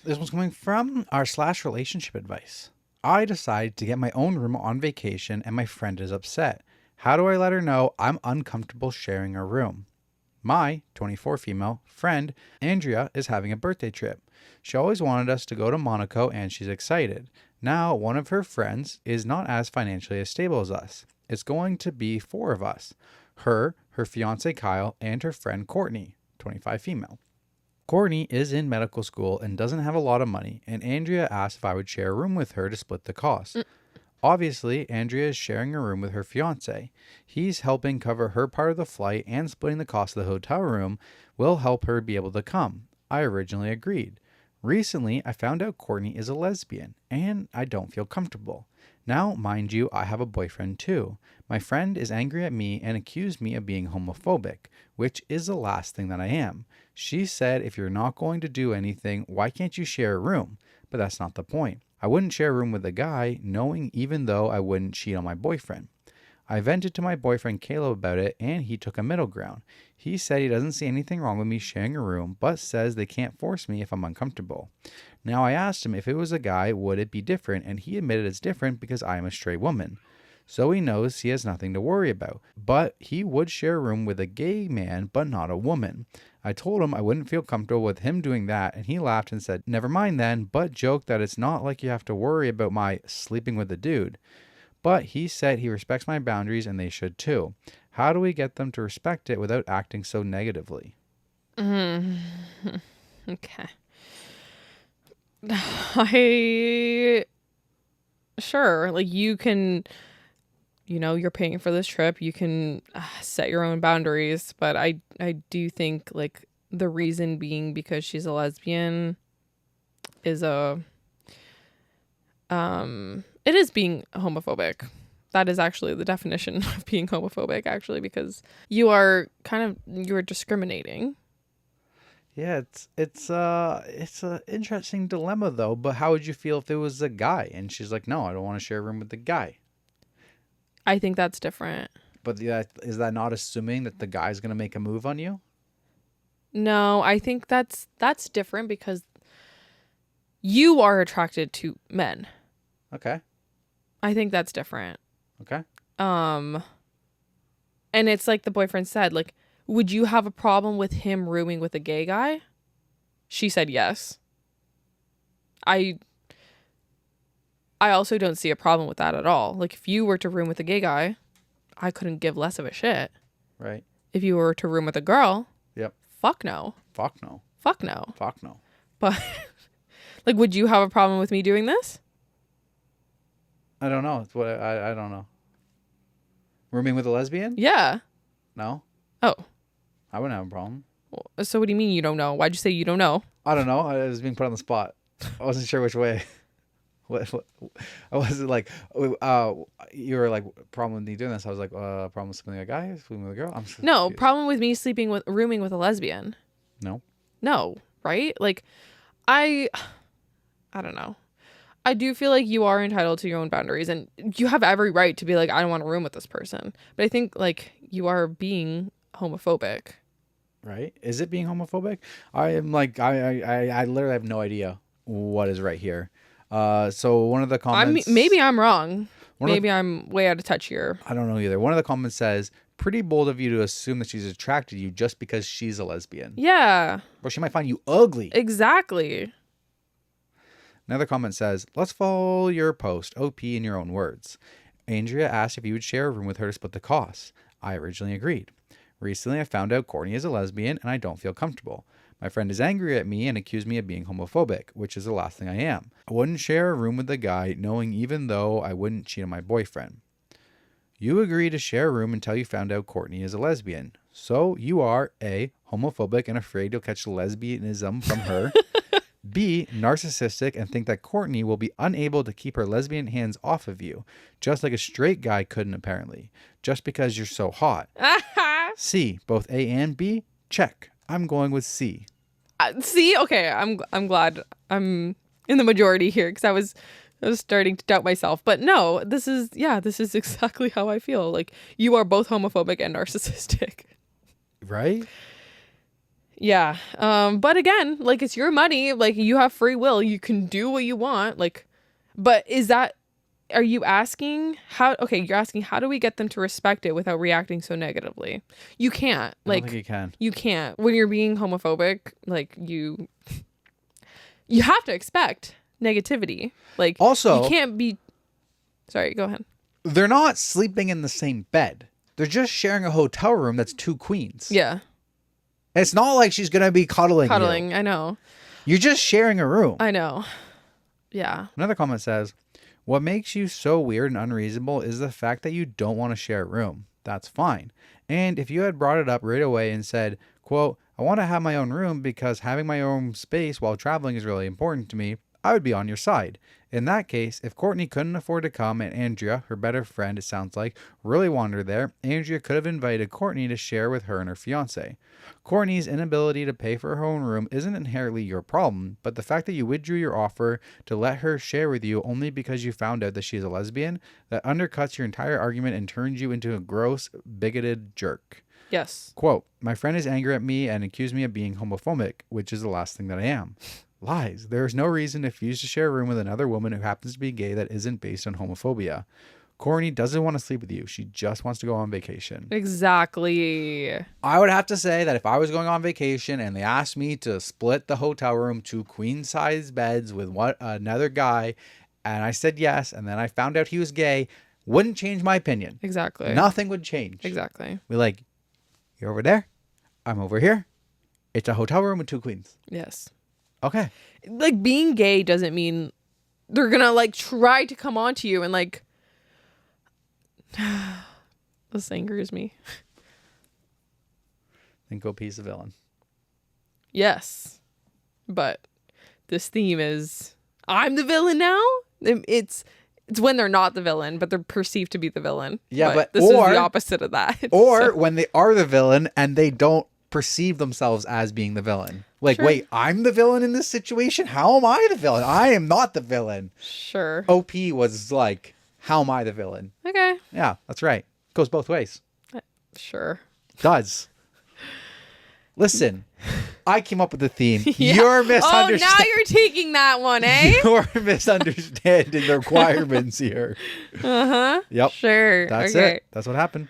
This one's coming from r/relationship advice. I decided to get my own room on vacation and my friend is upset. How do I let her know I'm uncomfortable sharing a room? My 24 female friend, Andrea, is having a birthday trip. She always wanted us to go to Monaco and she's excited. Now, one of her friends is not as financially as stable as us. It's going to be 4 of us. Her fiance Kyle, and her friend Courtney, 25 female. Courtney is in medical school and doesn't have a lot of money, and Andrea asked if I would share a room with her to split the cost. Obviously, Andrea is sharing a room with her fiance. He's helping cover her part of the flight, and splitting the cost of the hotel room will help her be able to come. I originally agreed. Recently, I found out Courtney is a lesbian, and I don't feel comfortable. Now, mind you, I have a boyfriend too. My friend is angry at me and accused me of being homophobic, which is the last thing that I am. She said, if you're not going to do anything, why can't you share a room? But that's not the point. I wouldn't share a room with a guy, knowing even though I wouldn't cheat on my boyfriend. I vented to my boyfriend Caleb about it, and he took a middle ground. He said he doesn't see anything wrong with me sharing a room, but says they can't force me if I'm uncomfortable. Now, I asked him if it was a guy, would it be different, and he admitted it's different because I am a straight woman. So he knows he has nothing to worry about, but he would share a room with a gay man, but not a woman. I told him I wouldn't feel comfortable with him doing that, and he laughed and said, never mind then, but joked that it's not like you have to worry about my sleeping with a dude. But he said he respects my boundaries and they should too. How do we get them to respect it without acting so negatively? Okay. Sure, like you can, you're paying for this trip. You can set your own boundaries, but I do think like the reason being because she's a lesbian is it is being homophobic. That is actually the definition of being homophobic, actually, because you're discriminating. Yeah, it's a interesting dilemma though. But how would you feel if it was a guy and she's like, no, I don't want to share a room with the guy? I think that's different. But is that not assuming that the guy's gonna make a move on you? No, I think that's different because you are attracted to men. Okay. I think that's different. Okay. And it's like the boyfriend said, like, would you have a problem with him rooming with a gay guy? She said yes. I also don't see a problem with that at all. Like, if you were to room with a gay guy, I couldn't give less of a shit. Right. If you were to room with a girl, yep. Fuck no. Fuck no. Fuck no. Fuck no. But, like, would you have a problem with me doing this? I don't know. It's what I don't know. Rooming with a lesbian? Yeah. No. Oh. I wouldn't have a problem. So what do you mean you don't know? Why'd you say you don't know? I don't know. I was being put on the spot. I wasn't sure which way. What I wasn't like, you were like, problem with me doing this. I was like, problem with something with a guy, sleeping with a girl. I'm so no, confused. problem with me rooming with a lesbian. No, right? Like, I don't know. I do feel like you are entitled to your own boundaries and you have every right to be like, I don't want to room with this person. But I think like you are being homophobic. Right? Is it being homophobic? I am like, I literally have no idea what is right here. So one of the comments, maybe I'm wrong. Maybe I'm way out of touch here. I don't know either. One of the comments says, pretty bold of you to assume that she's attracted to you just because she's a lesbian. Yeah. Or she might find you ugly. Exactly. Another comment says, let's follow your post, OP, in your own words. Andrea asked if you would share a room with her to split the costs. I originally agreed. Recently, I found out Courtney is a lesbian and I don't feel comfortable. My friend is angry at me and accused me of being homophobic, which is the last thing I am. I wouldn't share a room with a guy, knowing even though I wouldn't cheat on my boyfriend. You agreed to share a room until you found out Courtney is a lesbian. So you are A, homophobic and afraid you'll catch lesbianism from her. B, narcissistic and think that Courtney will be unable to keep her lesbian hands off of you, just like a straight guy couldn't apparently, just because you're so hot. C, both A and B, check. I'm going with C. C, okay, I'm glad I'm in the majority here because I was starting to doubt myself. But no, this is exactly how I feel. Like, you are both homophobic and narcissistic. Right? Yeah. But again, like, it's your money. Like, you have free will. You can do what you want. Like, but are you asking you're asking how do we get them to respect it without reacting so negatively? You can't. Like, I don't think you can. You can't. When you're being homophobic, like, you have to expect negativity. Like, also, you can't be. Sorry, go ahead. They're not sleeping in the same bed. They're just sharing a hotel room that's 2 queens. Yeah. It's not like she's going to be cuddling you. I know. You're just sharing a room. I know. Yeah. Another comment says, what makes you so weird and unreasonable is the fact that you don't want to share a room. That's fine. And if you had brought it up right away and said, quote, I want to have my own room because having my own space while traveling is really important to me, I would be on your side. In that case, if Courtney couldn't afford to come and Andrea, her better friend, it sounds like, really wanted her there, Andrea could have invited Courtney to share with her and her fiance. Courtney's inability to pay for her own room isn't inherently your problem, but the fact that you withdrew your offer to let her share with you only because you found out that she is a lesbian, that undercuts your entire argument and turns you into a gross, bigoted jerk. Yes. Quote, my friend is angry at me and accused me of being homophobic, which is the last thing that I am. Lies. There is no reason to refuse to share a room with another woman who happens to be gay that isn't based on homophobia. Courtney doesn't want to sleep with you. She just wants to go on vacation. Exactly. I would have to say that if I was going on vacation and they asked me to split the hotel room 2 queen-size beds with another guy, and I said yes, and then I found out he was gay, wouldn't change my opinion. Exactly. Nothing would change. Exactly. We're like, you're over there. I'm over here. It's a hotel room with 2 queens. Yes. Okay. Like, being gay doesn't mean they're gonna, like, try to come on to you and, like, this angers me. Then go piece the villain. Yes. But this theme is, I'm the villain now? It's when they're not the villain, but they're perceived to be the villain. Yeah, but this is the opposite of that. Or when they are the villain and they don't perceive themselves as being the villain. Like, sure. Wait, I'm the villain in this situation? How am I the villain? I am not the villain. Sure. OP was like, how am I the villain? Okay. Yeah, that's right. Goes both ways. Sure. Does. Listen, I came up with the theme. Yeah. You're misunderstanding. Oh, now you're taking that one, eh? You're misunderstanding the requirements here. Uh-huh. Yep. Sure. That's okay. it. That's what happened.